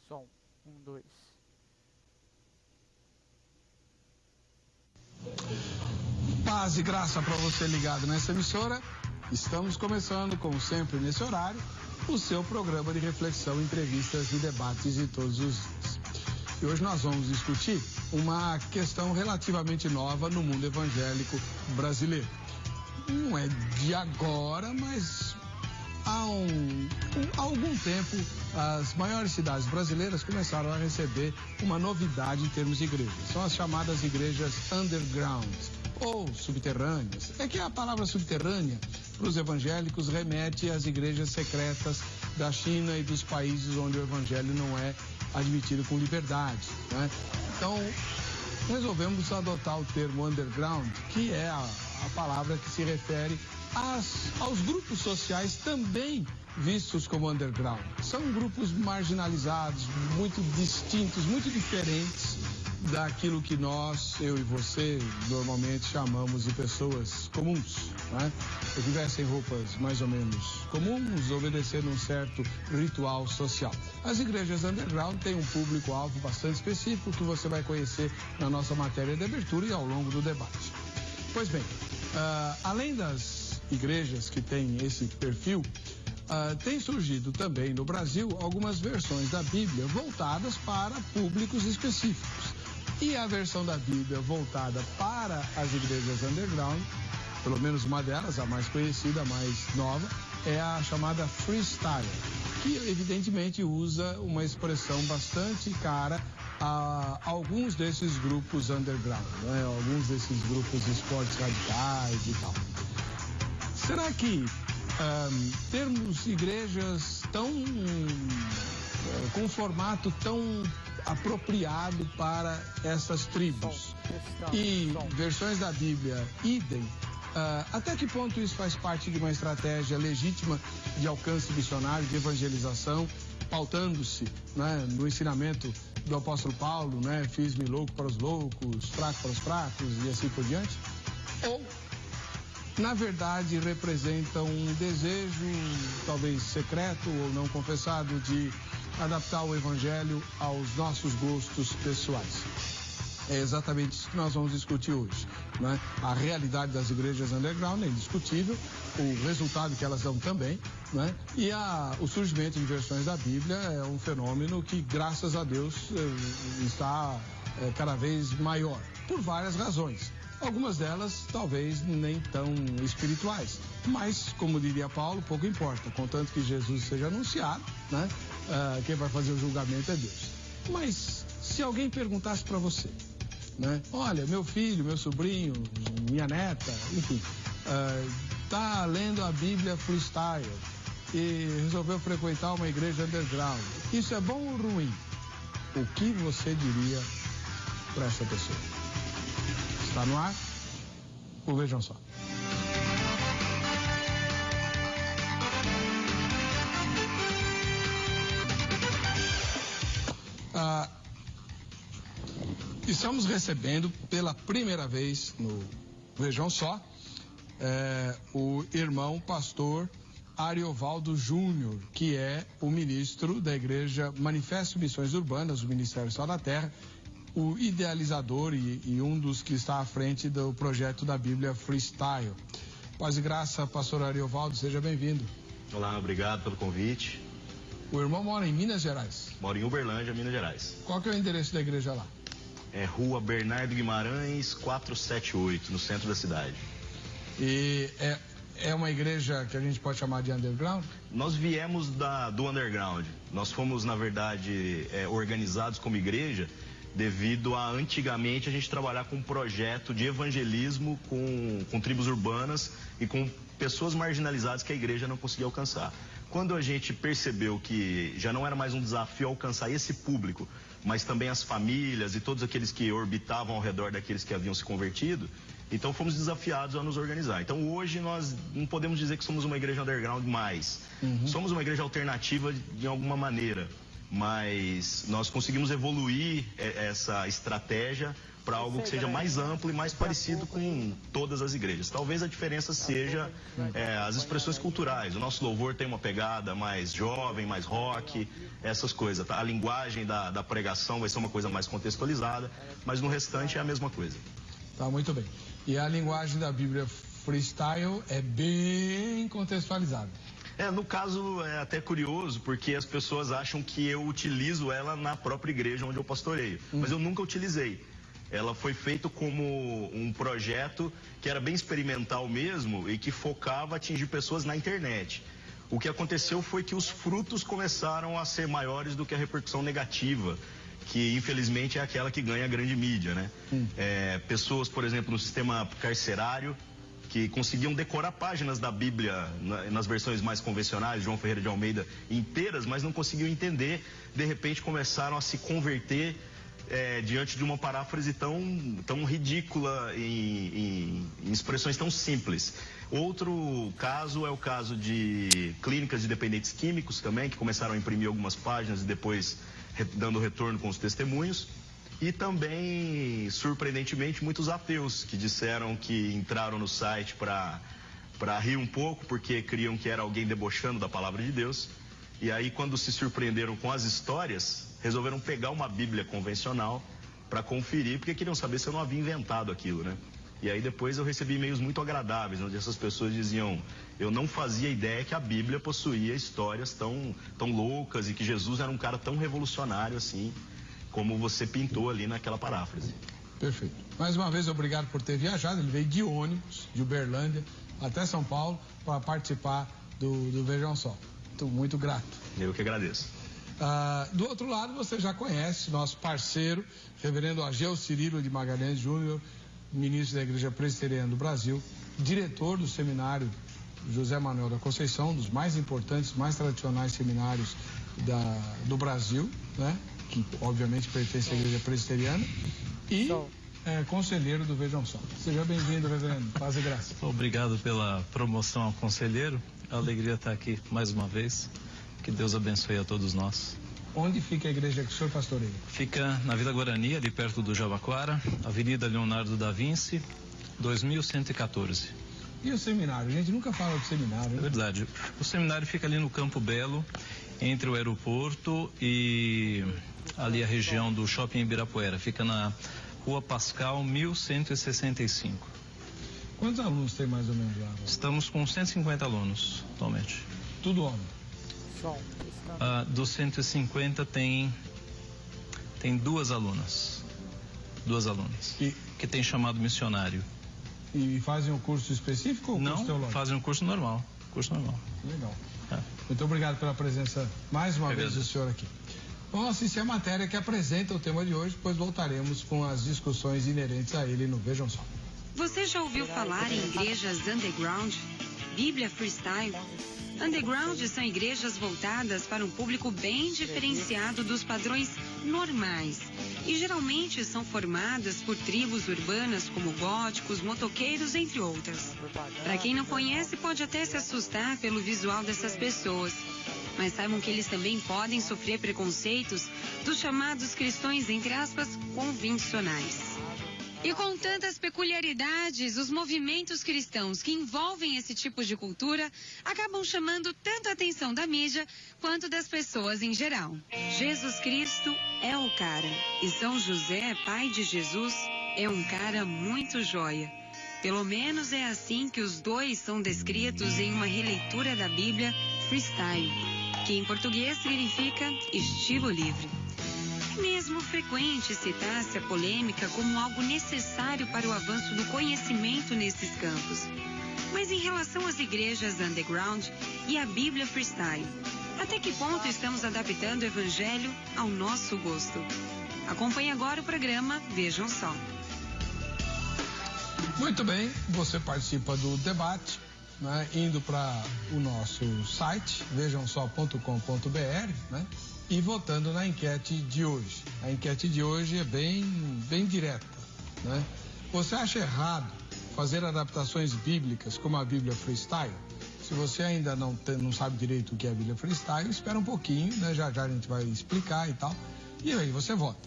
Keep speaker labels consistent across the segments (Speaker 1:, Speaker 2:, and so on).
Speaker 1: Som. 1, 2.
Speaker 2: Paz e graça para você ligado nessa emissora. Estamos começando, como sempre, nesse horário, o seu programa de reflexão, entrevistas e debates de todos os dias. E hoje nós vamos discutir uma questão relativamente nova no mundo evangélico brasileiro. Não é de agora, mas há algum tempo as maiores cidades brasileiras começaram a receber uma novidade em termos de igrejas. São as chamadas igrejas underground ou subterrâneas. É que a palavra subterrânea para os evangélicos remete às igrejas secretas da China e dos países onde o evangelho não é admitido com liberdade, né? Então, resolvemos adotar o termo underground, que é a palavra que se refere aos grupos sociais também vistos como underground. São grupos marginalizados, muito distintos, muito diferentes daquilo que nós, eu e você, normalmente chamamos de pessoas comuns, né? Que vestem roupas mais ou menos comuns, obedecendo um certo ritual social. As igrejas underground têm um público-alvo bastante específico que você vai conhecer na nossa matéria de abertura e ao longo do debate. Pois bem, além das igrejas que têm esse perfil, tem surgido também no Brasil algumas versões da Bíblia voltadas para públicos específicos. E a versão da Bíblia voltada para as igrejas underground, pelo menos uma delas, a mais conhecida, a mais nova, é a chamada freestyle, que evidentemente usa uma expressão bastante cara a alguns desses grupos underground, né? Alguns desses grupos de esportes radicais e tal. Será que termos igrejas com um formato tão apropriado para essas tribos e versões da Bíblia idem, até que ponto isso faz parte de uma estratégia legítima de alcance missionário, de evangelização, pautando-se, né, no ensinamento do apóstolo Paulo, né, fiz-me louco para os loucos, fraco para os fracos e assim por diante? Ou, na verdade, representa um desejo, talvez secreto ou não confessado, de adaptar o evangelho aos nossos gostos pessoais? É exatamente isso que nós vamos discutir hoje, né? A realidade das igrejas underground é indiscutível, o resultado que elas dão também, né? E o surgimento de versões da Bíblia é um fenômeno que, graças a Deus, está cada vez maior, por várias razões. Algumas delas talvez nem tão espirituais, mas, como diria Paulo, pouco importa, contanto que Jesus seja anunciado, né? Quem vai fazer o julgamento é Deus. Mas se alguém perguntasse para você, né? Olha, meu filho, meu sobrinho, minha neta, enfim, tá lendo a Bíblia freestyle e resolveu frequentar uma igreja underground. Isso é bom ou ruim? O que você diria para essa pessoa? Está no ar? Vejam só. Estamos recebendo pela primeira vez no Vejam Só o irmão pastor Ariovaldo Júnior, que é o ministro da Igreja Manifesto Missões Urbanas, o Ministério Sal da Terra, o idealizador e um dos que está à frente do projeto da Bíblia Freestyle. Paz e graça, pastor Ariovaldo, seja bem-vindo.
Speaker 3: Olá, obrigado pelo convite.
Speaker 2: O irmão mora em Minas Gerais?
Speaker 3: Moro em Uberlândia, Minas Gerais.
Speaker 2: Qual que é o endereço da igreja lá?
Speaker 3: É Rua Bernardo Guimarães, 478, no centro da cidade.
Speaker 2: E é uma igreja que a gente pode chamar de underground?
Speaker 3: Nós viemos do underground. Nós fomos, na verdade, organizados como igreja devido a, antigamente, a gente trabalhar com um projeto de evangelismo com tribos urbanas e com pessoas marginalizadas que a igreja não conseguia alcançar. Quando a gente percebeu que já não era mais um desafio alcançar esse público, mas também as famílias e todos aqueles que orbitavam ao redor daqueles que haviam se convertido, então fomos desafiados a nos organizar. Então hoje nós não podemos dizer que somos uma igreja underground mais. Somos uma igreja alternativa de alguma maneira. mas nós conseguimos evoluir essa estratégia para algo que seja mais amplo e mais parecido com todas as igrejas. Talvez a diferença seja as expressões culturais. O nosso louvor tem uma pegada mais jovem, mais rock, essas coisas. Tá? A linguagem da pregação vai ser uma coisa mais contextualizada, mas no restante é a mesma coisa.
Speaker 2: Tá, muito bem. E a linguagem da Bíblia freestyle é bem contextualizada.
Speaker 3: No caso, é até curioso, porque as pessoas acham que eu utilizo ela na própria igreja onde eu pastoreio. Mas eu nunca utilizei. Ela foi feita como um projeto que era bem experimental mesmo e que focava atingir pessoas na internet. O que aconteceu foi que os frutos começaram a ser maiores do que a repercussão negativa, que infelizmente é aquela que ganha a grande mídia, né? Pessoas, por exemplo, no sistema carcerário, que conseguiam decorar páginas da Bíblia nas versões mais convencionais, João Ferreira de Almeida, inteiras, mas não conseguiam entender, de repente começaram a se converter diante de uma paráfrase tão ridícula em expressões tão simples. Outro caso é o caso de clínicas de dependentes químicos também, que começaram a imprimir algumas páginas e depois dando retorno com os testemunhos. E também, surpreendentemente, muitos ateus que disseram que entraram no site para rir um pouco, porque criam que era alguém debochando da palavra de Deus. E aí, quando se surpreenderam com as histórias, resolveram pegar uma Bíblia convencional para conferir, porque queriam saber se eu não havia inventado aquilo, né? E aí depois eu recebi e-mails muito agradáveis, onde essas pessoas diziam: eu não fazia ideia que a Bíblia possuía histórias tão loucas e que Jesus era um cara tão revolucionário assim, como você pintou ali naquela paráfrase.
Speaker 2: Perfeito. Mais uma vez, obrigado por ter viajado. Ele veio de ônibus, de Uberlândia, até São Paulo, para participar do Vejam Só. Muito grato.
Speaker 3: Eu que agradeço.
Speaker 2: Do outro lado, você já conhece nosso parceiro, reverendo Ageu Cirilo de Magalhães Júnior, ministro da Igreja Presbiteriana do Brasil, diretor do seminário José Manuel da Conceição, um dos mais importantes, mais tradicionais seminários do Brasil, né? Que obviamente pertence à Igreja Presbiteriana, e conselheiro do Vejam Só. Seja bem-vindo, reverendo. Paz e graça.
Speaker 1: Obrigado pela promoção ao conselheiro. A alegria estar aqui mais uma vez. Que Deus abençoe a todos nós.
Speaker 2: Onde fica a igreja que o senhor pastoreia?
Speaker 1: Fica na Vila Guarani, ali perto do Jabaquara, Avenida Leonardo da Vinci, 2114.
Speaker 2: E o seminário? A gente nunca fala do seminário, né?
Speaker 1: É verdade. O seminário fica ali no Campo Belo, entre o aeroporto e ali a região do Shopping Ibirapuera. Fica na Rua Pascal, 1165.
Speaker 2: Quantos alunos tem mais ou menos lá?
Speaker 1: Estamos com 150 alunos atualmente.
Speaker 2: Tudo homem?
Speaker 1: Dos 150 tem duas alunas. Que tem chamado missionário.
Speaker 2: E fazem um curso específico ou curso teológico?
Speaker 1: Não, fazem um curso normal.
Speaker 2: Legal. Muito obrigado pela presença mais uma vez do senhor aqui. Vamos assistir a matéria que apresenta o tema de hoje, depois voltaremos com as discussões inerentes a ele no Vejam Só.
Speaker 4: Você já ouviu falar em igrejas underground? Bíblia freestyle? Underground são igrejas voltadas para um público bem diferenciado dos padrões normais e geralmente são formadas por tribos urbanas como góticos, motoqueiros, entre outras. Para quem não conhece, pode até se assustar pelo visual dessas pessoas, mas saibam que eles também podem sofrer preconceitos dos chamados cristãos, entre aspas, convencionais. E com tantas peculiaridades, os movimentos cristãos que envolvem esse tipo de cultura acabam chamando tanto a atenção da mídia quanto das pessoas em geral. Jesus Cristo é o cara, e São José, pai de Jesus, é um cara muito joia. Pelo menos é assim que os dois são descritos em uma releitura da Bíblia freestyle, que em português significa estilo livre. É mesmo frequente citar-se a polêmica como algo necessário para o avanço do conhecimento nesses campos. Mas em relação às igrejas underground e à Bíblia freestyle, até que ponto estamos adaptando o Evangelho ao nosso gosto? Acompanhe agora o programa Vejam Só.
Speaker 2: Muito bem, você participa do debate, né, indo para o nosso site, vejamsó.com.br, né? E votando na enquete de hoje. A enquete de hoje é bem direta, né? Você acha errado fazer adaptações bíblicas como a Bíblia freestyle? Se você ainda não sabe direito o que é a Bíblia Freestyle, espera um pouquinho, né? Já a gente vai explicar e tal. E aí você vota.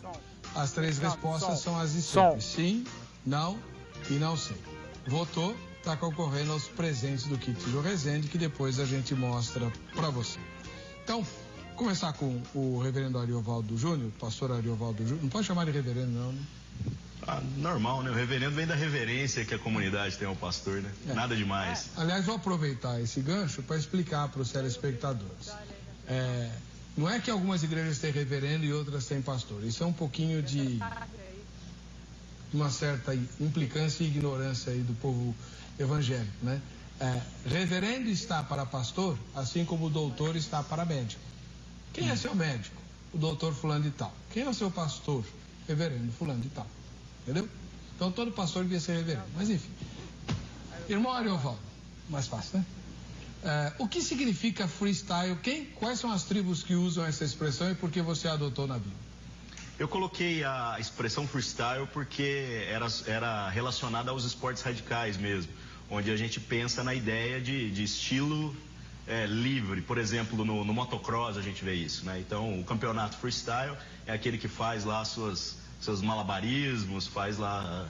Speaker 2: As 3 respostas são as de sempre. Sim, não e não sei. Votou, está concorrendo aos presentes do kit do Resende, que depois a gente mostra para você. Então, começar com o reverendo Ariovaldo Júnior, pastor Ariovaldo Júnior. Não pode chamar de reverendo, não, né?
Speaker 3: Normal, né? O reverendo vem da reverência que a comunidade tem ao pastor, né? Nada demais.
Speaker 2: Aliás, vou aproveitar esse gancho para explicar para os telespectadores. Não é que algumas igrejas têm reverendo e outras têm pastor. Isso é um pouquinho de uma certa implicância e ignorância aí do povo evangélico, né? Reverendo está para pastor, assim como o doutor está para médico. Quem é seu médico? O doutor fulano de tal. Quem é o seu pastor? Reverendo fulano de tal. Entendeu? Então todo pastor devia ser reverendo. Mas enfim. Irmão Ariovaldo, mais fácil, né? O que significa freestyle? Quais são as tribos que usam essa expressão e por que você adotou na Bíblia?
Speaker 3: Eu coloquei a expressão freestyle porque era relacionada aos esportes radicais mesmo, onde a gente pensa na ideia de estilo livre. Por exemplo, no motocross a gente vê isso, né? Então, o campeonato freestyle é aquele que faz lá seus malabarismos, faz lá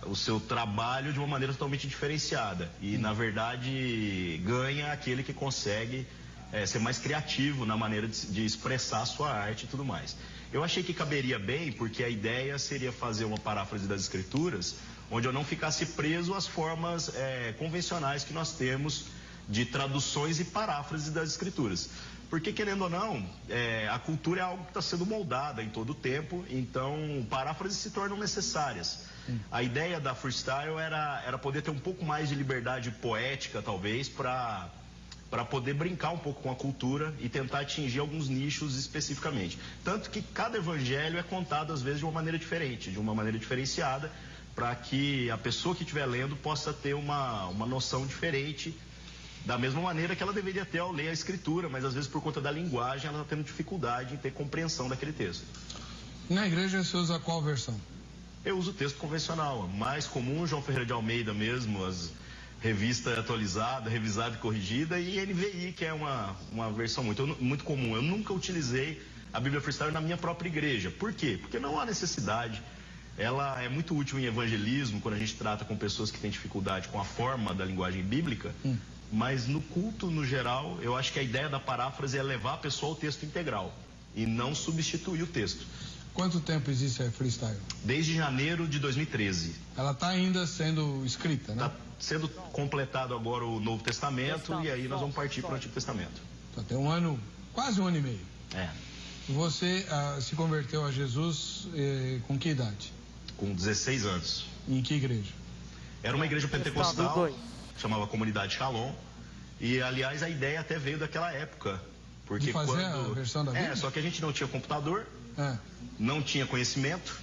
Speaker 3: o seu trabalho de uma maneira totalmente diferenciada. E, na verdade, ganha aquele que consegue ser mais criativo na maneira de expressar a sua arte e tudo mais. Eu achei que caberia bem, porque a ideia seria fazer uma paráfrase das Escrituras, onde eu não ficasse preso às formas convencionais que nós temos de traduções e paráfrases das Escrituras. Porque, querendo ou não, a cultura é algo que está sendo moldada em todo o tempo, então paráfrases se tornam necessárias. A ideia da freestyle era poder ter um pouco mais de liberdade poética, talvez, para poder brincar um pouco com a cultura e tentar atingir alguns nichos especificamente. Tanto que cada evangelho é contado, às vezes, de uma maneira diferente, de uma maneira diferenciada, para que a pessoa que estiver lendo possa ter uma noção diferente, da mesma maneira que ela deveria ter ao ler a Escritura, mas às vezes por conta da linguagem ela está tendo dificuldade em ter compreensão daquele texto.
Speaker 2: Na igreja você usa qual versão?
Speaker 3: Eu uso o texto convencional, mais comum, João Ferreira de Almeida mesmo, as revista atualizada, revisada e corrigida, e NVI, que é uma versão muito comum. Eu nunca utilizei a Bíblia Freestyle na minha própria igreja. Por quê? Porque não há necessidade. Ela é muito útil em evangelismo, quando a gente trata com pessoas que têm dificuldade com a forma da linguagem bíblica, mas no culto, no geral, eu acho que a ideia da paráfrase é levar a pessoa ao texto integral e não substituir o texto.
Speaker 2: Quanto tempo existe a freestyle?
Speaker 3: Desde janeiro de 2013.
Speaker 2: Ela está ainda sendo escrita, né?
Speaker 3: Está sendo completado agora o Novo Testamento e aí nós vamos partir para o Antigo Testamento.
Speaker 2: Então, tem um ano, quase um ano e meio. Você se converteu a Jesus com que idade?
Speaker 3: Com 16 anos.
Speaker 2: Em que igreja?
Speaker 3: Era uma igreja pentecostal, chamava Comunidade Shalom. E, aliás, a ideia até veio daquela época. Porque
Speaker 2: de fazer a versão da Bíblia?
Speaker 3: Só que a gente não tinha computador, não tinha conhecimento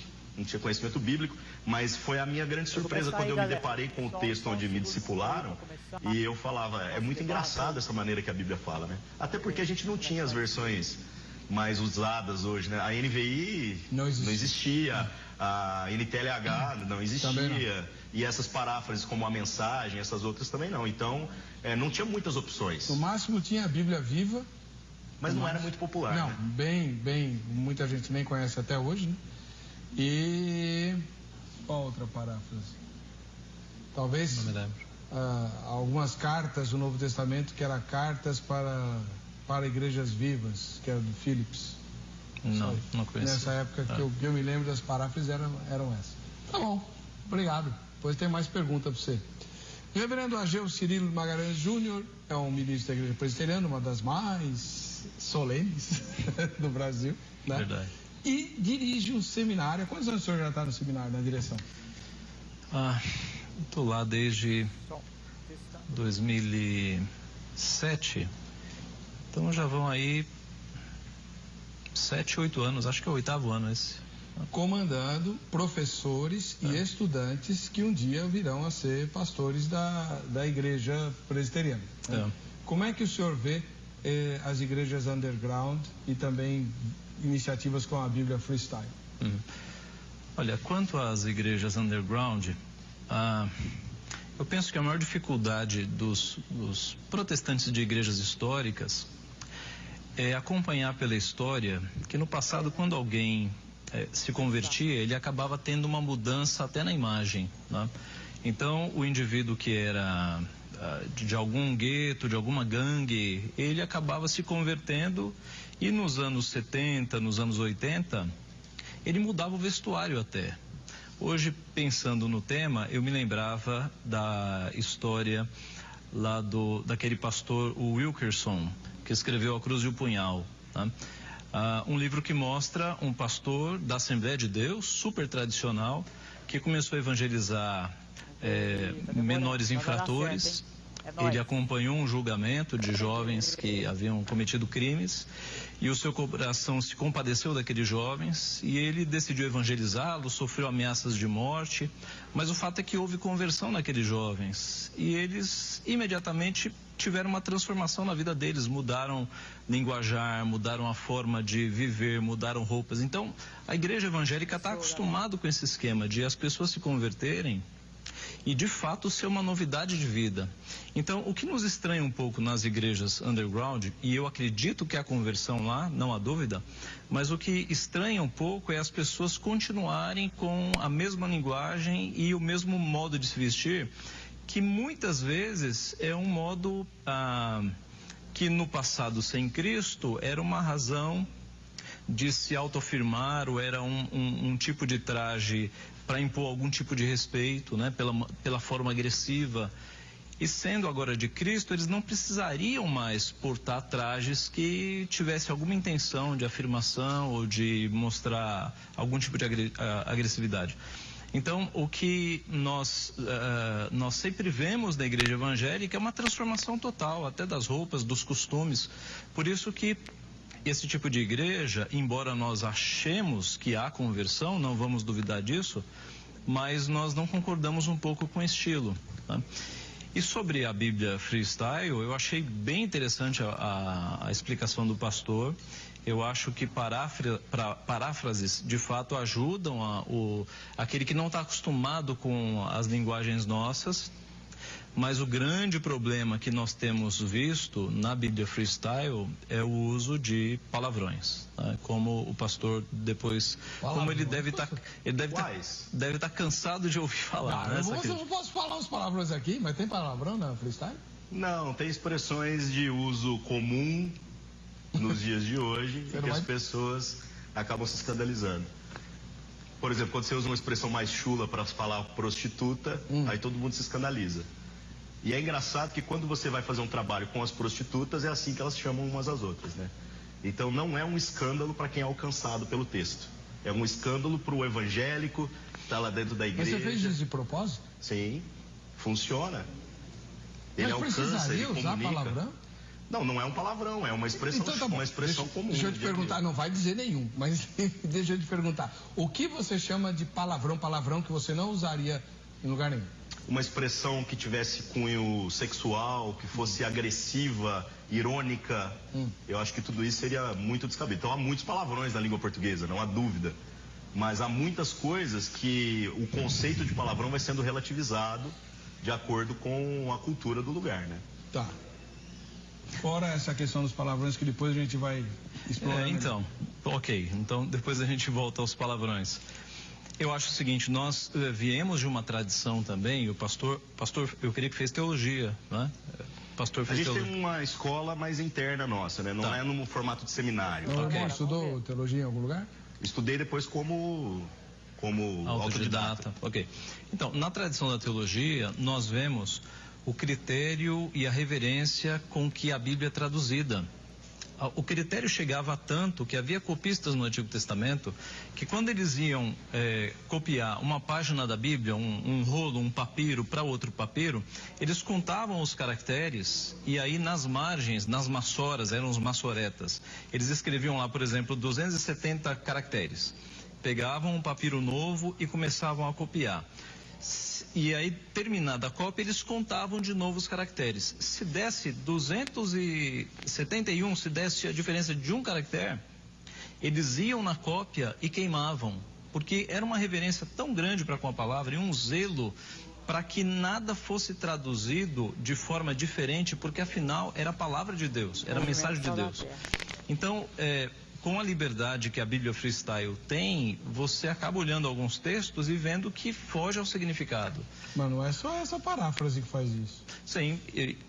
Speaker 3: bíblico, mas foi a minha grande surpresa quando eu me deparei com o texto onde me discipularam e eu falava, é muito engraçado essa maneira que a Bíblia fala, né? Até porque a gente não tinha as versões mais usadas hoje, né? A NVI não existia, a NTLH não existia, e essas paráfrases como a mensagem, essas outras também não. Então, não tinha muitas opções.
Speaker 2: No máximo tinha a Bíblia Viva.
Speaker 3: Mas não era muito popular.
Speaker 2: Não,
Speaker 3: né?
Speaker 2: Muita gente nem conhece até hoje, né? E qual outra paráfrase? Talvez
Speaker 1: não me lembro.
Speaker 2: Algumas cartas do Novo Testamento que eram cartas para igrejas vivas, que era do Philips.
Speaker 1: Não conheço.
Speaker 2: Nessa época que eu me lembro das paráfrases eram essas. Tá bom, obrigado. Depois tem mais pergunta para você. O reverendo Ageu Cirilo Magalhães Júnior é um ministro da Igreja Presbiteriana, uma das mais solenes do Brasil, né?
Speaker 1: Verdade.
Speaker 2: E dirige um seminário. Há quantos anos o senhor já está no seminário, na direção?
Speaker 1: Estou lá desde 2007. Então já vão aí 7, 8 anos. Acho que é o 8º ano esse.
Speaker 2: Comandando professores e estudantes que um dia virão a ser pastores da igreja presbiteriana. Né? Como é que o senhor vê as igrejas underground e também iniciativas com a Bíblia Freestyle?
Speaker 1: Olha, quanto às igrejas underground, Eu penso que a maior dificuldade dos protestantes de igrejas históricas é acompanhar pela história que no passado, quando alguém se convertia, ele acabava tendo uma mudança até na imagem, né? Então, o indivíduo que era de algum gueto, de alguma gangue, ele acabava se convertendo e nos anos 70, nos anos 80, ele mudava o vestuário até. Hoje, pensando no tema, eu me lembrava da história lá daquele pastor, o Wilkerson, que escreveu A Cruz e o Punhal, tá? Um livro que mostra um pastor da Assembleia de Deus, super tradicional, que começou a evangelizar menores infratores. Ele acompanhou um julgamento de jovens que haviam cometido crimes e o seu coração se compadeceu daqueles jovens e ele decidiu evangelizá-los, sofreu ameaças de morte, mas o fato é que houve conversão naqueles jovens e eles imediatamente tiveram uma transformação na vida deles, mudaram linguajar, mudaram a forma de viver, mudaram roupas. Então, a igreja evangélica está acostumada com esse esquema de as pessoas se converterem e, de fato, ser uma novidade de vida. Então, o que nos estranha um pouco nas igrejas underground, e eu acredito que há conversão lá, não há dúvida, mas o que estranha um pouco é as pessoas continuarem com a mesma linguagem e o mesmo modo de se vestir, que muitas vezes é um modo que no passado sem Cristo era uma razão de se autoafirmar, ou era um tipo de traje para impor algum tipo de respeito, né, pela forma agressiva. E sendo agora de Cristo, eles não precisariam mais portar trajes que tivessem alguma intenção de afirmação ou de mostrar algum tipo de agressividade. Então, o que nós sempre vemos na igreja evangélica é uma transformação total, até das roupas, dos costumes. Por isso que esse tipo de igreja, embora nós achemos que há conversão, não vamos duvidar disso, mas nós não concordamos um pouco com o estilo, tá? E sobre a Bíblia Freestyle, eu achei bem interessante a explicação do pastor. Eu acho que paráfrases, de fato, ajudam aquele que não está acostumado com as linguagens nossas. Mas o grande problema que nós temos visto na Bíblia Freestyle é o uso de palavrões, né? Como o pastor depois, como ele deve estar cansado de ouvir falar.
Speaker 2: Não, eu não posso falar os palavrões aqui, mas tem palavrão na Freestyle?
Speaker 3: Não, tem expressões de uso comum nos dias de hoje que as pessoas acabam se escandalizando. Por exemplo, quando você usa uma expressão mais chula para falar prostituta, aí todo mundo se escandaliza. E é engraçado que quando você vai fazer um trabalho com as prostitutas, é assim que elas chamam umas às outras, né? Então não é um escândalo para quem é alcançado pelo texto. É um escândalo para o evangélico que está lá dentro da igreja.
Speaker 2: Mas você fez isso de propósito?
Speaker 3: Sim, funciona. Ele
Speaker 2: Mas precisaria usar palavrão?
Speaker 3: Não, não é um palavrão, é uma expressão,
Speaker 2: então, tá bom.
Speaker 3: Uma expressão comum.
Speaker 2: Deixa eu te perguntar, não vai dizer nenhum, mas deixa eu te perguntar. O que você chama de palavrão que você não usaria em lugar nenhum?
Speaker 3: Uma expressão que tivesse cunho sexual, que fosse agressiva, irônica, eu acho que tudo isso seria muito descabido. Então há muitos palavrões na língua portuguesa, não há dúvida. Mas há muitas coisas que o conceito de palavrão vai sendo relativizado de acordo com a cultura do lugar, né?
Speaker 2: Tá. Fora essa questão dos palavrões que depois a gente vai explorar.
Speaker 1: Então, ok. Então depois a gente volta aos palavrões. Eu acho o seguinte, nós viemos de uma tradição também, o pastor, eu queria que fez teologia, né? Pastor fez teologia.
Speaker 3: Tem uma escola mais interna nossa, né? Não é no formato de seminário.
Speaker 2: Você estudou teologia em algum lugar?
Speaker 3: Estudei depois como autodidata.
Speaker 1: Ok. Então, na tradição da teologia, nós vemos o critério e a reverência com que a Bíblia é traduzida. O critério chegava a tanto que havia copistas no Antigo Testamento que quando eles iam copiar uma página da Bíblia, um rolo, um papiro para outro papiro, eles contavam os caracteres e aí nas margens, nas massoras, eram os massoretas, eles escreviam lá, por exemplo, 270 caracteres. Pegavam um papiro novo e começavam a copiar. E aí, terminada a cópia, eles contavam de novo os caracteres. Se desse 271, se desse a diferença de um caractere, eles iam na cópia e queimavam. Porque era uma reverência tão grande para com a palavra e um zelo para que nada fosse traduzido de forma diferente, porque afinal era a palavra de Deus, era a mensagem de Deus. Então, com a liberdade que a Bíblia Freestyle tem, você acaba olhando alguns textos e vendo que foge ao significado.
Speaker 2: Mas não é só essa paráfrase que faz isso.
Speaker 1: Sim,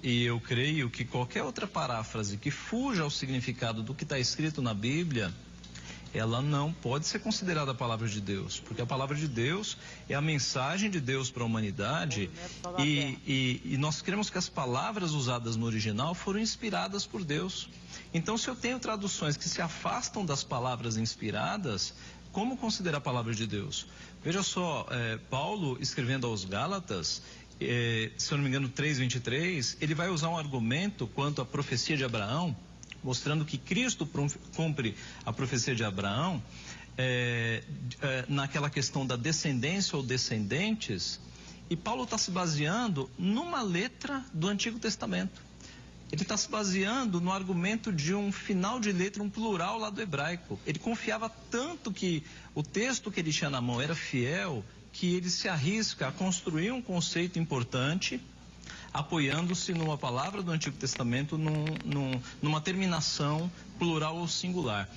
Speaker 1: e eu creio que qualquer outra paráfrase que fuja ao significado do que está escrito na Bíblia, ela não pode ser considerada a palavra de Deus, porque a palavra de Deus é a mensagem de Deus para a humanidade e nós cremos que as palavras usadas no original foram inspiradas por Deus. Então, se eu tenho traduções que se afastam das palavras inspiradas, como considerar a palavra de Deus? Veja só, Paulo escrevendo aos Gálatas, se eu não me engano 3:23, ele vai usar um argumento quanto à profecia de Abraão, mostrando que Cristo cumpre a profecia de Abraão, naquela questão da descendência ou descendentes, e Paulo está se baseando numa letra do Antigo Testamento. Ele está se baseando no argumento de um final de letra, um plural lá do hebraico. Ele confiava tanto que o texto que ele tinha na mão era fiel, que ele se arrisca a construir um conceito importante, apoiando-se numa palavra do Antigo Testamento, numa terminação plural ou singular.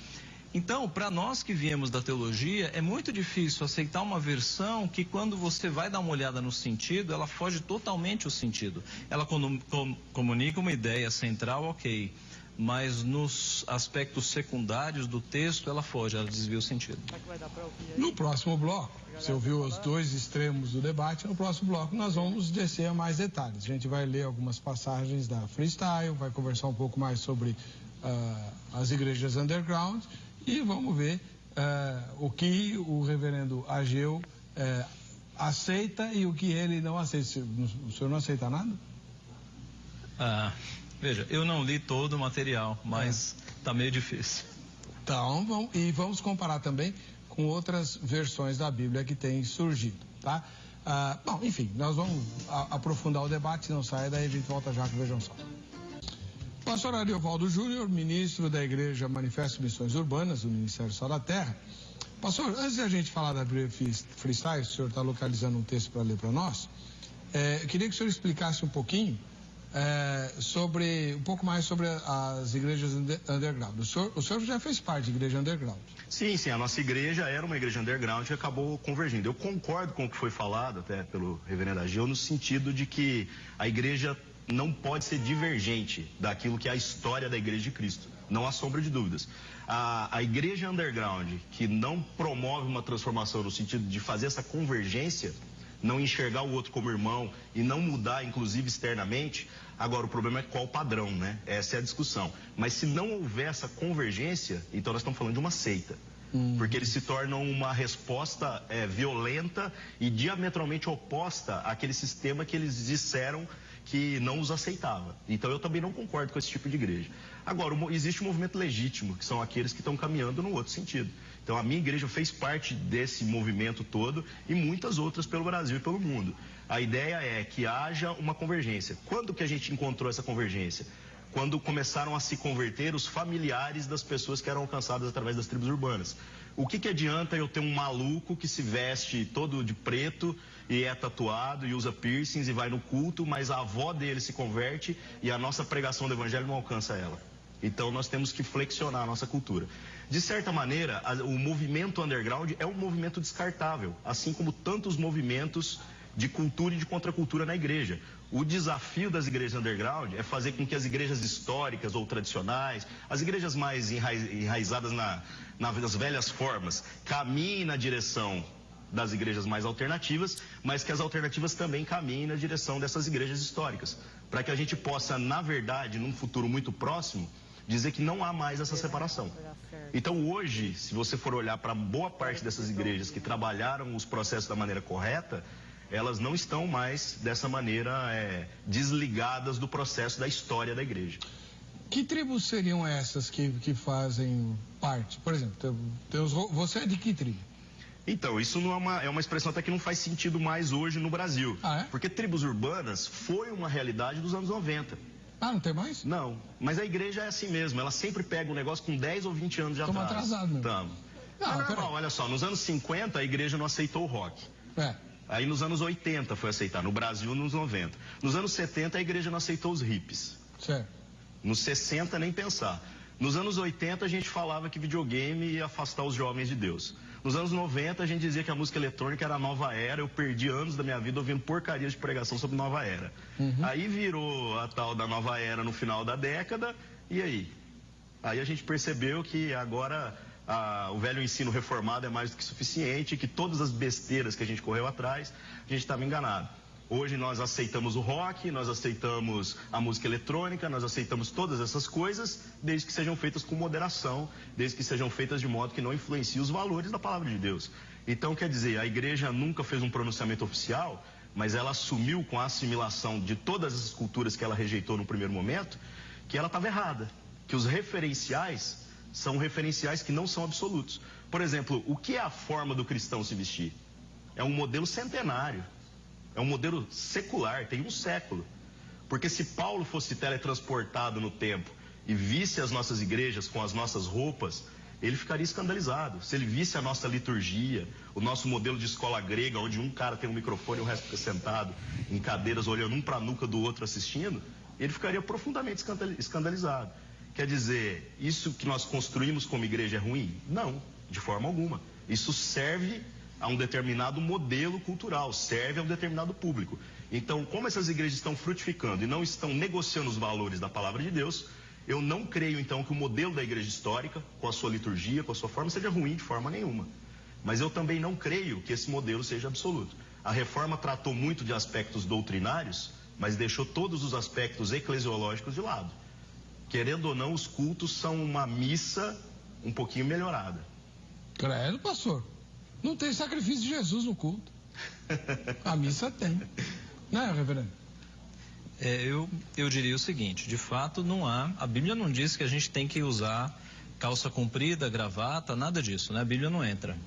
Speaker 1: Então, para nós que viemos da teologia, é muito difícil aceitar uma versão que, quando você vai dar uma olhada no sentido, ela foge totalmente o sentido. Ela comunica uma ideia central, ok, mas nos aspectos secundários do texto, ela foge, ela desvia o sentido.
Speaker 2: No próximo bloco, você ouviu os dois extremos do debate, no próximo bloco nós vamos descer a mais detalhes. A gente vai ler algumas passagens da Freestyle, vai conversar um pouco mais sobre as igrejas underground e vamos ver o que o reverendo Ageu aceita e o que ele não aceita. O senhor não aceita nada?
Speaker 1: Veja, eu não li todo o material, mas está meio difícil.
Speaker 2: Então, vamos comparar também com outras versões da Bíblia que têm surgido, tá? Bom, enfim, nós vamos aprofundar o debate, não saia daí, a gente volta já com Vejam Só. Pastor Ariovaldo Júnior, ministro da Igreja Manifesto Missões Urbanas, do Ministério Sal da Terra. Pastor, antes de a gente falar da Bíblia Freestyle, o senhor está localizando um texto para ler para nós, eu queria que o senhor explicasse um pouquinho um pouco mais sobre as igrejas underground. O senhor já fez parte de igreja underground?
Speaker 3: Sim, a nossa igreja era uma igreja underground que acabou convergindo. Eu concordo com o que foi falado até pelo reverendo Ageu, no sentido de que a igreja não pode ser divergente daquilo que é a história da igreja de Cristo. Não há sombra de dúvidas. A igreja underground, que não promove uma transformação no sentido de fazer essa convergência, não enxergar o outro como irmão e não mudar, inclusive, externamente. Agora, o problema é qual o padrão, né? Essa é a discussão. Mas se não houver essa convergência, então nós estamos falando de uma seita. Porque eles se tornam uma resposta violenta e diametralmente oposta àquele sistema que eles disseram que não os aceitava. Então, eu também não concordo com esse tipo de igreja. Agora, existe um movimento legítimo, que são aqueles que estão caminhando no outro sentido. Então, a minha igreja fez parte desse movimento todo e muitas outras pelo Brasil e pelo mundo. A ideia é que haja uma convergência. Quando que a gente encontrou essa convergência? Quando começaram a se converter os familiares das pessoas que eram alcançadas através das tribos urbanas. O que adianta eu ter um maluco que se veste todo de preto e é tatuado e usa piercings e vai no culto, mas a avó dele se converte e a nossa pregação do evangelho não alcança ela? Então, nós temos que flexionar a nossa cultura. De certa maneira, o movimento underground é um movimento descartável, assim como tantos movimentos de cultura e de contracultura na igreja. O desafio das igrejas underground é fazer com que as igrejas históricas ou tradicionais, as igrejas mais enraizadas nas velhas formas, caminhem na direção das igrejas mais alternativas, mas que as alternativas também caminhem na direção dessas igrejas históricas, para que a gente possa, na verdade, num futuro muito próximo, dizer que não há mais essa separação. Então, hoje, se você for olhar para boa parte dessas igrejas que trabalharam os processos da maneira correta, elas não estão mais dessa maneira desligadas do processo da história da igreja.
Speaker 2: Que tribos seriam essas que fazem parte? Por exemplo, você é de que tribo?
Speaker 3: Então, isso não é uma expressão até que não faz sentido mais hoje no Brasil. Porque tribos urbanas foi uma realidade dos anos 90.
Speaker 2: Não tem mais?
Speaker 3: Não, mas a igreja é assim mesmo, ela sempre pega um negócio com 10 ou 20 anos de atraso.
Speaker 2: Estamos atrasados mesmo.
Speaker 3: Estamos. Olha só, nos anos 50 a igreja não aceitou o rock. Aí nos anos 80 foi aceitar, no Brasil nos 90. Nos anos 70 a igreja não aceitou os hippies.
Speaker 2: Certo.
Speaker 3: Nos 60 nem pensar. Nos anos 80 a gente falava que videogame ia afastar os jovens de Deus. Nos anos 90 a gente dizia que a música eletrônica era a nova era. Eu perdi anos da minha vida ouvindo porcarias de pregação sobre nova era. Aí virou a tal da nova era no final da década, e aí? Aí a gente percebeu que agora o velho ensino reformado é mais do que suficiente, que todas as besteiras que a gente correu atrás, a gente estava enganado. Hoje nós aceitamos o rock, nós aceitamos a música eletrônica, nós aceitamos todas essas coisas, desde que sejam feitas com moderação, desde que sejam feitas de modo que não influenciem os valores da palavra de Deus. Então, quer dizer, a igreja nunca fez um pronunciamento oficial, mas ela assumiu com a assimilação de todas as culturas que ela rejeitou no primeiro momento, que ela estava errada, que os referenciais são referenciais que não são absolutos. Por exemplo, o que é a forma do cristão se vestir? É um modelo centenário. É um modelo secular, tem um século. Porque se Paulo fosse teletransportado no tempo e visse as nossas igrejas com as nossas roupas, ele ficaria escandalizado. Se ele visse a nossa liturgia, o nosso modelo de escola grega, onde um cara tem um microfone e o resto fica sentado em cadeiras, olhando um para a nuca do outro assistindo, ele ficaria profundamente escandalizado. Quer dizer, isso que nós construímos como igreja é ruim? Não, de forma alguma. Isso serve a um determinado modelo cultural, serve a um determinado público. Então, como essas igrejas estão frutificando e não estão negociando os valores da palavra de Deus, eu não creio, então, que o modelo da igreja histórica, com a sua liturgia, com a sua forma, seja ruim de forma nenhuma. Mas eu também não creio que esse modelo seja absoluto. A reforma tratou muito de aspectos doutrinários, mas deixou todos os aspectos eclesiológicos de lado. Querendo ou não, os cultos são uma missa um pouquinho melhorada.
Speaker 2: Credo, pastor. Não tem sacrifício de Jesus no culto. A missa tem. Não é, reverendo?
Speaker 1: Eu diria o seguinte, de fato não há, a Bíblia não diz que a gente tem que usar calça comprida, gravata, nada disso, né? A Bíblia não entra.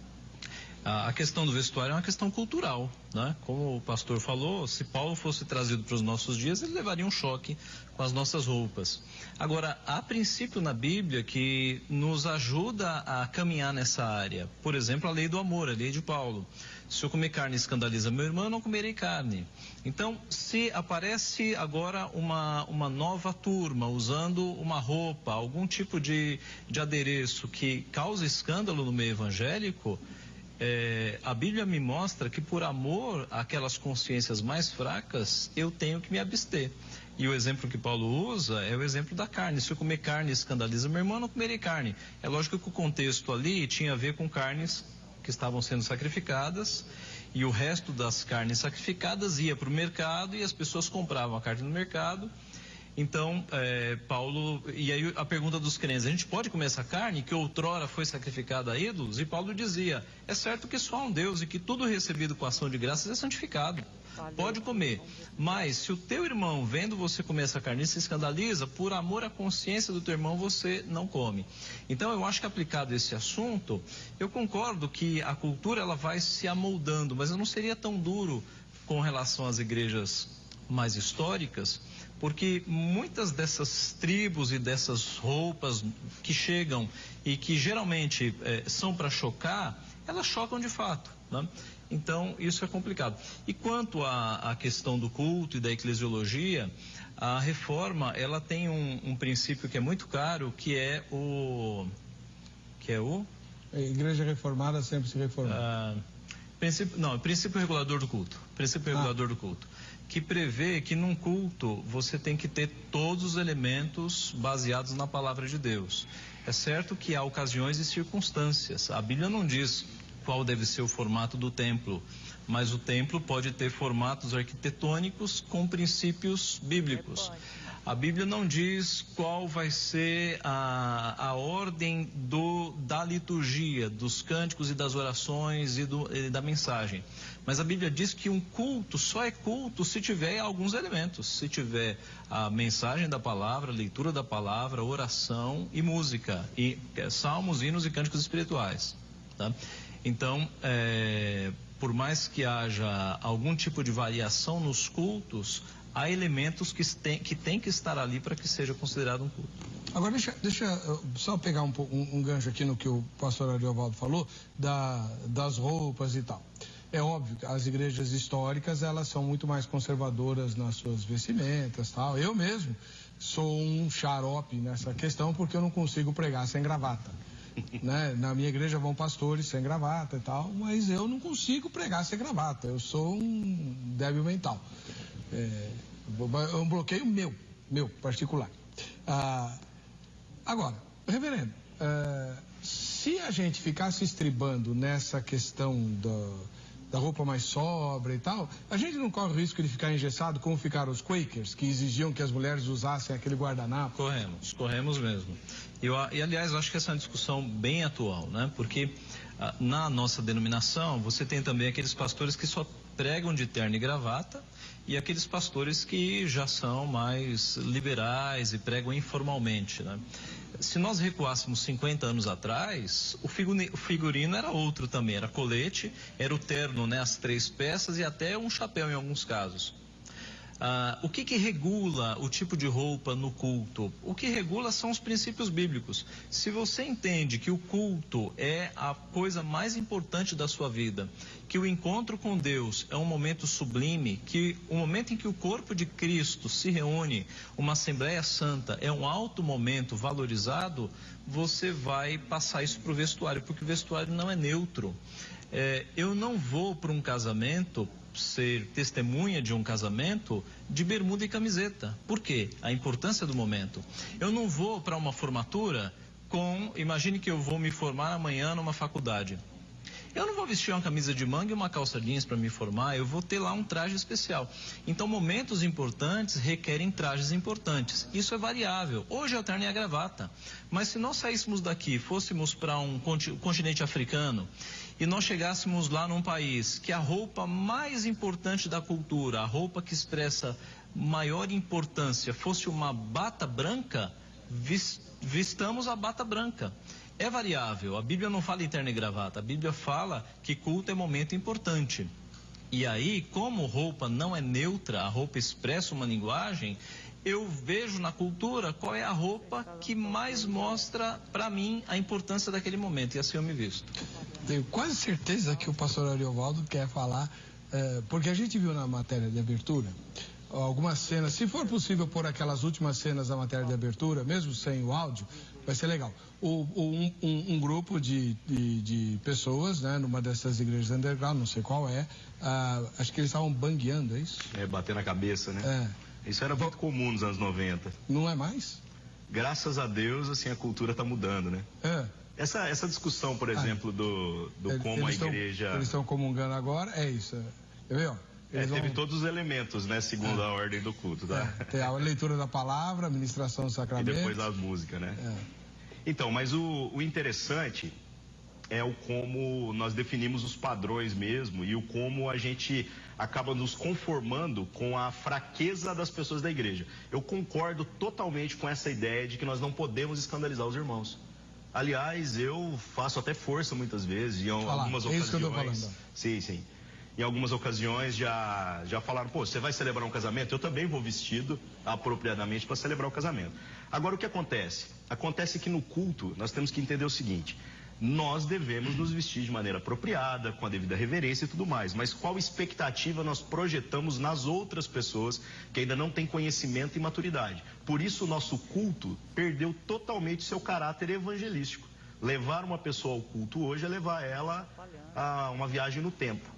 Speaker 1: A questão do vestuário é uma questão cultural, né? Como o pastor falou, se Paulo fosse trazido para os nossos dias, ele levaria um choque com as nossas roupas. Agora, há princípio na Bíblia que nos ajuda a caminhar nessa área. Por exemplo, a lei do amor, a lei de Paulo. Se eu comer carne escandaliza meu irmão, eu não comerei carne. Então, se aparece agora uma nova turma usando uma roupa, algum tipo de adereço que causa escândalo no meio evangélico, a Bíblia me mostra que por amor àquelas consciências mais fracas, eu tenho que me abster. E o exemplo que Paulo usa é o exemplo da carne. Se eu comer carne escandaliza meu irmão, eu não comerei carne. É lógico que o contexto ali tinha a ver com carnes que estavam sendo sacrificadas, e o resto das carnes sacrificadas ia para o mercado e as pessoas compravam a carne no mercado. Então, Paulo, e aí a pergunta dos crentes, a gente pode comer essa carne que outrora foi sacrificada a ídolos? E Paulo dizia, é certo que só há um Deus e que tudo recebido com ação de graças é santificado. Pode comer, mas se o teu irmão vendo você comer essa carne se escandaliza, por amor à consciência do teu irmão você não come. Então eu acho que aplicado esse assunto, eu concordo que a cultura ela vai se amoldando, mas eu não seria tão duro com relação às igrejas mais históricas, porque muitas dessas tribos e dessas roupas que chegam e que geralmente são para chocar, elas chocam de fato, né? Então, isso é complicado. E quanto à questão do culto e da eclesiologia, a reforma, ela tem um princípio que é muito caro, que é o...
Speaker 2: A igreja reformada sempre se reforma.
Speaker 1: Princípio regulador do culto. Princípio regulador do culto. Que prevê que num culto você tem que ter todos os elementos baseados na palavra de Deus. É certo que há ocasiões e circunstâncias. A Bíblia não diz qual deve ser o formato do templo, mas o templo pode ter formatos arquitetônicos com princípios bíblicos. A Bíblia não diz qual vai ser a ordem da liturgia, dos cânticos e das orações e da mensagem. Mas a Bíblia diz que um culto só é culto se tiver alguns elementos. Se tiver a mensagem da palavra, a leitura da palavra, oração e música. E salmos, hinos e cânticos espirituais. Tá? Então, por mais que haja algum tipo de variação nos cultos, há elementos que tem que estar ali para que seja considerado um culto.
Speaker 2: Agora, deixa eu só pegar um gancho aqui no que o pastor Ariovaldo falou, das roupas e tal. É óbvio que as igrejas históricas, elas são muito mais conservadoras nas suas vestimentas, tal. Eu mesmo sou um xarope nessa questão porque eu não consigo pregar sem gravata. Né? Na minha igreja vão pastores sem gravata e tal, mas eu não consigo pregar sem gravata. Eu sou um débil mental. É um bloqueio meu particular. Agora, reverendo, se a gente ficasse estribando nessa questão da roupa mais sóbria e tal, a gente não corre o risco de ficar engessado como ficaram os Quakers, que exigiam que as mulheres usassem aquele guardanapo?
Speaker 1: Corremos mesmo. E aliás, eu acho que essa é uma discussão bem atual, né? Porque na nossa denominação, você tem também aqueles pastores que só pregam de terno e gravata, e aqueles pastores que já são mais liberais e pregam informalmente, né? Se nós recuássemos 50 anos atrás, o figurino era outro também, era colete, era o terno, né, as 3 peças e até um chapéu em alguns casos. O que regula o tipo de roupa no culto? O que regula são os princípios bíblicos. Se você entende que o culto é a coisa mais importante da sua vida, que o encontro com Deus é um momento sublime, que o momento em que o corpo de Cristo se reúne, uma Assembleia Santa, é um alto momento valorizado, você vai passar isso para o vestuário, porque o vestuário não é neutro. Eu não vou para um casamento ser testemunha de um casamento de bermuda e camiseta. Por quê? A importância do momento. Eu não vou para uma formatura imagine que eu vou me formar amanhã numa faculdade. Eu não vou vestir uma camisa de manga e uma calça jeans para me formar, eu vou ter lá um traje especial. Então, momentos importantes requerem trajes importantes. Isso é variável. Hoje é o terno e a gravata. Mas se nós saíssemos daqui, fôssemos para um continente africano, e nós chegássemos lá num país que a roupa mais importante da cultura, a roupa que expressa maior importância, fosse uma bata branca, vistamos a bata branca. É variável, a Bíblia não fala em terno e gravata, a Bíblia fala que culto é momento importante. E aí, como roupa não é neutra, a roupa expressa uma linguagem, eu vejo na cultura qual é a roupa que mais mostra para mim a importância daquele momento, e assim eu me visto.
Speaker 2: Tenho quase certeza que o pastor Ariovaldo quer falar, porque a gente viu na matéria de abertura algumas cenas, se for possível pôr aquelas últimas cenas da matéria de abertura, mesmo sem o áudio, vai ser legal. Um grupo de pessoas, né, numa dessas igrejas underground, não sei qual acho que eles estavam bangueando, é isso?
Speaker 3: Bater na cabeça, né? Isso era muito comum nos anos 90.
Speaker 2: Não é mais?
Speaker 3: Graças a Deus, assim, a cultura está mudando, né? Essa discussão, por exemplo, do como a igreja...
Speaker 2: Eles estão comungando agora, é isso. Quer ver, ó?
Speaker 3: Teve todos os elementos, né, segundo a ordem do culto, tá?
Speaker 2: Tem a leitura da palavra, a ministração do sacramento.
Speaker 3: E depois a música, né? Então, mas o interessante é o como nós definimos os padrões mesmo e o como a gente acaba nos conformando com a fraqueza das pessoas da igreja. Eu concordo totalmente com essa ideia de que nós não podemos escandalizar os irmãos. Aliás, eu faço até força muitas vezes, em algumas ocasiões.
Speaker 2: É isso que eu tô falando.
Speaker 3: Sim. Em algumas ocasiões já falaram, pô, você vai celebrar um casamento? Eu também vou vestido apropriadamente para celebrar o casamento. Agora, o que acontece? Acontece que no culto nós temos que entender o seguinte: nós devemos nos vestir de maneira apropriada, com a devida reverência e tudo mais, mas qual expectativa nós projetamos nas outras pessoas que ainda não têm conhecimento e maturidade? Por isso o nosso culto perdeu totalmente seu caráter evangelístico. Levar uma pessoa ao culto hoje é levar ela a uma viagem no tempo.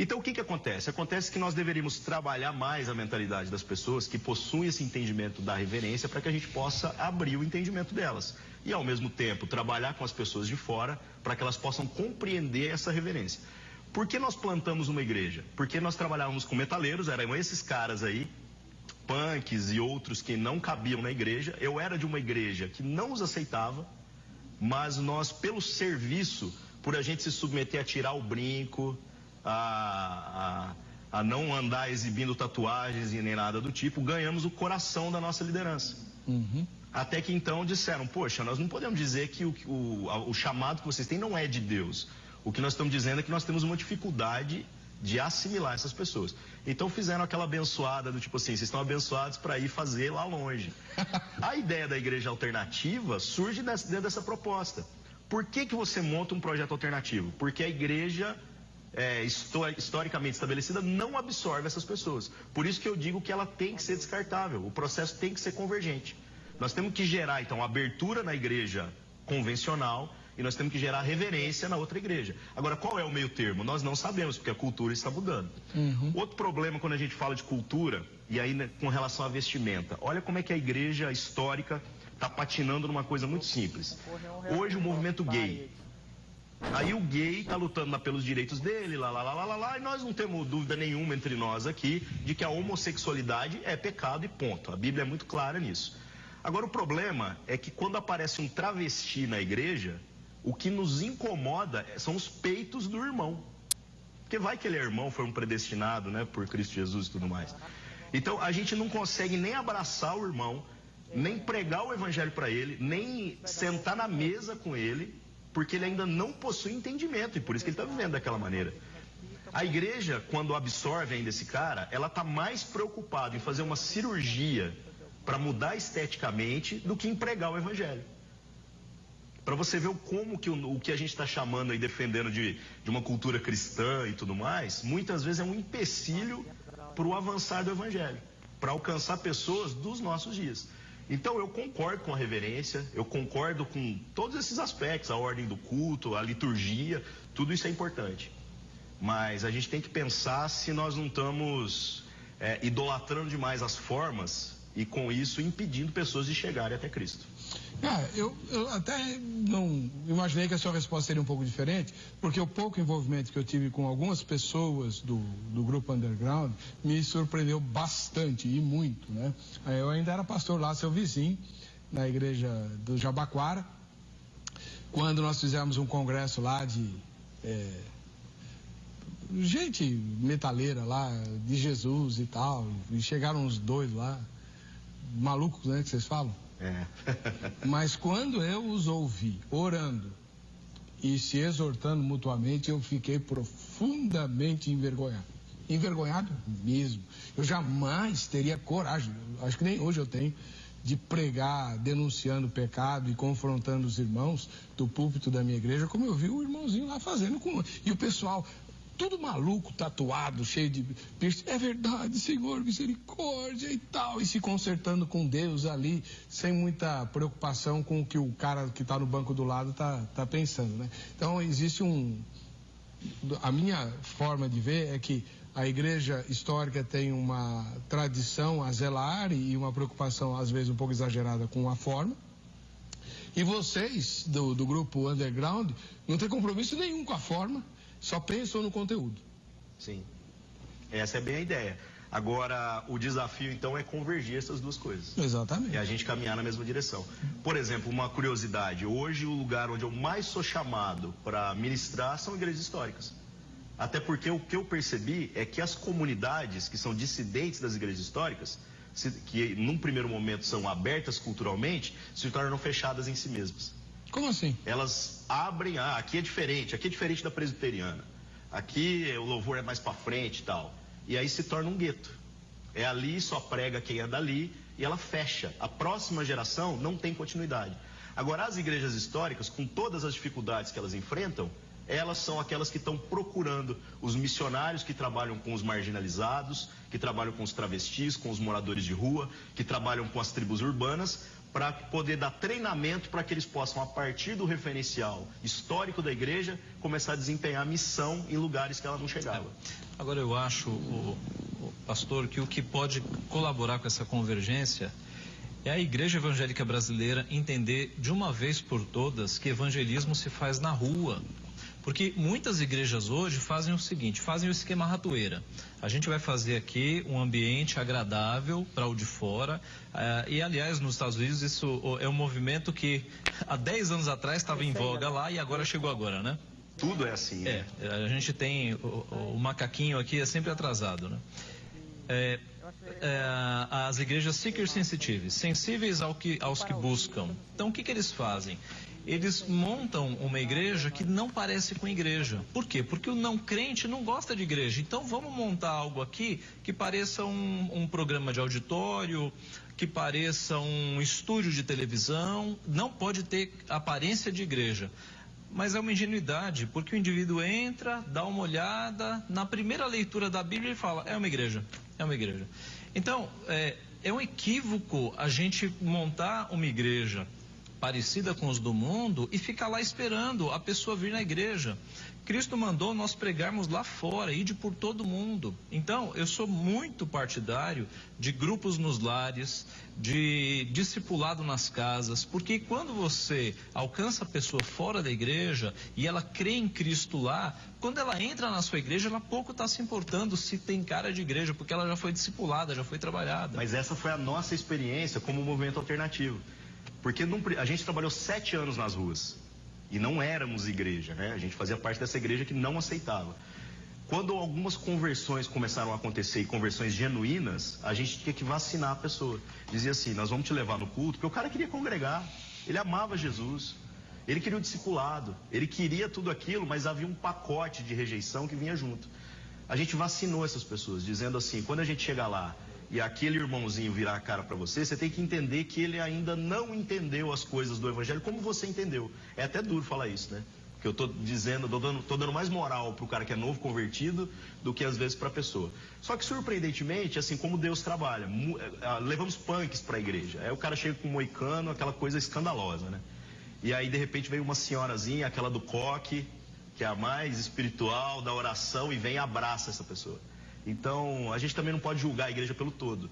Speaker 3: Então, o que acontece? Acontece que nós deveríamos trabalhar mais a mentalidade das pessoas que possuem esse entendimento da reverência para que a gente possa abrir o entendimento delas. E, ao mesmo tempo, trabalhar com as pessoas de fora para que elas possam compreender essa reverência. Por que nós plantamos uma igreja? Porque nós trabalhávamos com metaleiros, eram esses caras aí, punks e outros que não cabiam na igreja. Eu era de uma igreja que não os aceitava, mas nós, pelo serviço, por a gente se submeter a tirar o brinco, a não andar exibindo tatuagens e nem nada do tipo, ganhamos o coração da nossa liderança. Até que então disseram, poxa, nós não podemos dizer que o chamado que vocês têm não é de Deus. O que nós estamos dizendo é que nós temos uma dificuldade de assimilar essas pessoas. Então fizeram aquela abençoada do tipo assim, vocês estão abençoados para ir fazer lá longe. A ideia da igreja alternativa surge dentro dessa proposta. Por que você monta um projeto alternativo? Porque a igreja historicamente estabelecida não absorve essas pessoas. Por isso que eu digo que ela tem que ser descartável, o processo tem que ser convergente. Nós temos que gerar, então, abertura na igreja convencional e nós temos que gerar reverência na outra igreja. Agora, qual é o meio termo? Nós não sabemos, porque a cultura está mudando. Outro problema quando a gente fala de cultura, e aí, né, com relação à vestimenta, olha como é que a igreja histórica está patinando numa coisa muito simples. Hoje o movimento gay. Aí o gay está lutando pelos direitos dele, e nós não temos dúvida nenhuma entre nós aqui de que a homossexualidade é pecado e ponto. A Bíblia é muito clara nisso. Agora o problema é que quando aparece um travesti na igreja, o que nos incomoda são os peitos do irmão. Porque vai que ele é irmão, foi um predestinado, né, por Cristo Jesus e tudo mais. Então a gente não consegue nem abraçar o irmão, nem pregar o evangelho para ele, nem sentar na mesa com ele, porque ele ainda não possui entendimento e por isso que ele está vivendo daquela maneira. A igreja, quando absorve ainda esse cara, ela está mais preocupada em fazer uma cirurgia para mudar esteticamente do que em pregar o evangelho. Para você ver como que o que a gente está chamando e defendendo de uma cultura cristã e tudo mais, muitas vezes é um empecilho para o avançar do evangelho, para alcançar pessoas dos nossos dias. Então eu concordo com a reverência, eu concordo com todos esses aspectos, a ordem do culto, a liturgia, tudo isso é importante. Mas a gente tem que pensar se nós não estamos idolatrando demais as formas e com isso impedindo pessoas de chegarem até Cristo.
Speaker 2: Eu até não imaginei que a sua resposta seria um pouco diferente, porque o pouco envolvimento que eu tive com algumas pessoas do grupo underground me surpreendeu bastante e muito, né? Eu ainda era pastor lá, seu vizinho, na igreja do Jabaquara, quando nós fizemos um congresso lá de gente metaleira lá, de Jesus e tal, e chegaram uns dois lá, malucos, né, que vocês falam? Mas quando eu os ouvi orando e se exortando mutuamente, eu fiquei profundamente envergonhado. Envergonhado mesmo. Eu jamais teria coragem, acho que nem hoje eu tenho, de pregar denunciando o pecado e confrontando os irmãos do púlpito da minha igreja, como eu vi o irmãozinho lá fazendo. E o pessoal, tudo maluco, tatuado, cheio de piercing. É verdade, Senhor, misericórdia e tal. E se consertando com Deus ali, sem muita preocupação com o que o cara que está no banco do lado tá pensando, né? Então, existe a minha forma de ver é que a igreja histórica tem uma tradição a zelar e uma preocupação, às vezes, um pouco exagerada com a forma. E vocês, do grupo underground, não tem compromisso nenhum com a forma. Só pensam no conteúdo.
Speaker 3: Sim, essa é bem a ideia. Agora, o desafio, então, é convergir essas duas coisas.
Speaker 2: Exatamente.
Speaker 3: É a gente caminhar na mesma direção. Por exemplo, uma curiosidade, hoje o lugar onde eu mais sou chamado para ministrar são igrejas históricas. Até porque o que eu percebi é que as comunidades que são dissidentes das igrejas históricas, que num primeiro momento são abertas culturalmente, se tornam fechadas em si mesmas.
Speaker 2: Como assim?
Speaker 3: Elas abrem, aqui é diferente da presbiteriana. Aqui o louvor é mais para frente e tal. E aí se torna um gueto. É ali, só prega quem é dali e ela fecha. A próxima geração não tem continuidade. Agora, as igrejas históricas, com todas as dificuldades que elas enfrentam, elas são aquelas que estão procurando os missionários que trabalham com os marginalizados, que trabalham com os travestis, com os moradores de rua, que trabalham com as tribos urbanas, para poder dar treinamento para que eles possam, a partir do referencial histórico da igreja, começar a desempenhar missão em lugares que ela não chegava.
Speaker 1: Agora eu acho, pastor, que o que pode colaborar com essa convergência é a igreja evangélica brasileira entender de uma vez por todas que evangelismo se faz na rua. Porque muitas igrejas hoje fazem o seguinte, fazem o esquema ratoeira. A gente vai fazer aqui um ambiente agradável para o de fora. E, aliás, nos Estados Unidos, isso é um movimento que há 10 anos atrás estava em voga lá e agora chegou agora, né?
Speaker 3: Tudo é assim, né?
Speaker 1: A gente tem o macaquinho aqui, é sempre atrasado, né? As igrejas seeker sensitive, sensíveis aos que buscam. Então, o que eles fazem? Eles montam uma igreja que não parece com igreja. Por quê? Porque o não crente não gosta de igreja. Então vamos montar algo aqui que pareça um programa de auditório, que pareça um estúdio de televisão, não pode ter aparência de igreja. mas é uma ingenuidade, porque o indivíduo entra, dá uma olhada, na primeira leitura da Bíblia ele fala, é uma igreja, é uma igreja. Então, é um equívoco a gente montar uma igreja parecida com os do mundo e ficar lá esperando a pessoa vir na igreja. Cristo mandou nós pregarmos lá fora, ide por todo mundo. Então, eu sou muito partidário de grupos nos lares, de discipulado nas casas, porque quando você alcança a pessoa fora da igreja e ela crê em Cristo lá, quando ela entra na sua igreja, ela pouco está se importando se tem cara de igreja, porque ela já foi discipulada, já foi trabalhada.
Speaker 3: Mas essa foi a nossa experiência como movimento alternativo. Porque a gente trabalhou 7 anos nas ruas e não éramos igreja, né? A gente fazia parte dessa igreja que não aceitava. Quando algumas conversões começaram a acontecer, e conversões genuínas, a gente tinha que vacinar a pessoa. Dizia assim, nós vamos te levar no culto, porque o cara queria congregar, ele amava Jesus, ele queria o discipulado, ele queria tudo aquilo, mas havia um pacote de rejeição que vinha junto. A gente vacinou essas pessoas, dizendo assim, quando a gente chegar lá, e aquele irmãozinho virar a cara para você, você tem que entender que ele ainda não entendeu as coisas do evangelho como você entendeu. É até duro falar isso, né? Porque eu tô dizendo, tô dando mais moral pro cara que é novo convertido do que às vezes pra pessoa. Só que surpreendentemente, assim como Deus trabalha, levamos punks pra igreja. Aí o cara chega com um moicano, aquela coisa escandalosa, né? E aí de repente vem uma senhorazinha, aquela do coque, que é a mais espiritual, da oração, e vem e abraça essa pessoa. Então, a gente também não pode julgar a igreja pelo todo,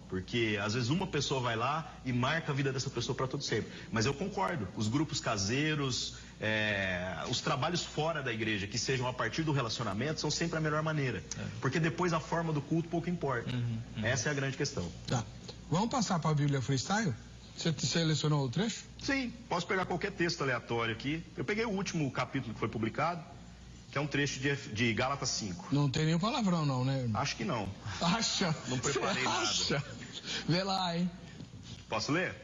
Speaker 3: porque às vezes uma pessoa vai lá e marca a vida dessa pessoa para todo sempre. Mas eu concordo, os grupos caseiros, os trabalhos fora da igreja, que sejam a partir do relacionamento, são sempre a melhor maneira, porque depois a forma do culto pouco importa. Essa é a grande questão.
Speaker 2: Tá. Vamos passar para a Bíblia Freestyle? Você selecionou o trecho?
Speaker 3: Sim, posso pegar qualquer texto aleatório aqui. Eu peguei o último capítulo que foi publicado, que é um trecho de Gálatas 5.
Speaker 2: Não tem nenhum palavrão não, né, irmão?
Speaker 3: Acho que não.
Speaker 2: Acha?
Speaker 3: Não preparei nada.
Speaker 2: Vê lá, hein?
Speaker 3: Posso ler?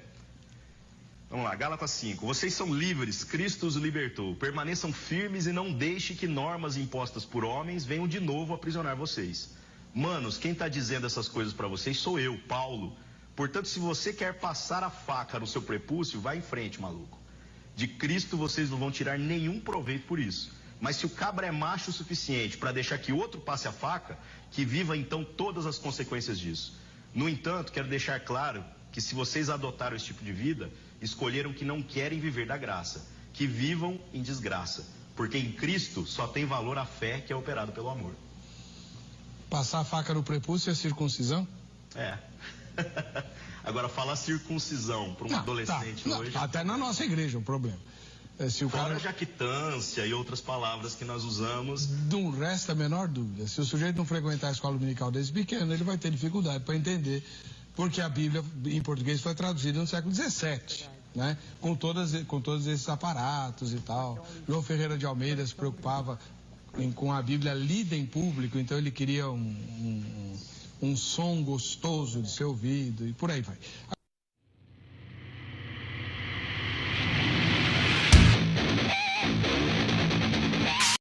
Speaker 3: Vamos lá, Gálatas 5. Vocês são livres, Cristo os libertou. Permaneçam firmes e não deixe que normas impostas por homens venham de novo aprisionar vocês. Manos, quem está dizendo essas coisas para vocês sou eu, Paulo. Portanto, se você quer passar a faca no seu prepúcio, vá em frente, maluco. De Cristo vocês não vão tirar nenhum proveito por isso. Mas se o cabra é macho o suficiente para deixar que outro passe a faca, que viva então todas as consequências disso. No entanto, quero deixar claro que se vocês adotaram esse tipo de vida, escolheram que não querem viver da graça, que vivam em desgraça. Porque em Cristo só tem valor a fé que é operada pelo amor.
Speaker 2: Passar a faca no prepúcio é circuncisão?
Speaker 3: É. Agora, falar circuncisão para um adolescente hoje...
Speaker 2: Até na nossa igreja é um problema. Se o
Speaker 3: Fora jactância e outras palavras que nós usamos.
Speaker 2: Não resta a menor dúvida. Se o sujeito não frequentar a escola dominical desde pequeno, ele vai ter dificuldade para entender, porque a Bíblia em português foi traduzida no século XVII, né? Com todos esses aparatos e tal. João Ferreira de Almeida se preocupava com a Bíblia lida em público, então ele queria um som gostoso de ser ouvido e por aí vai.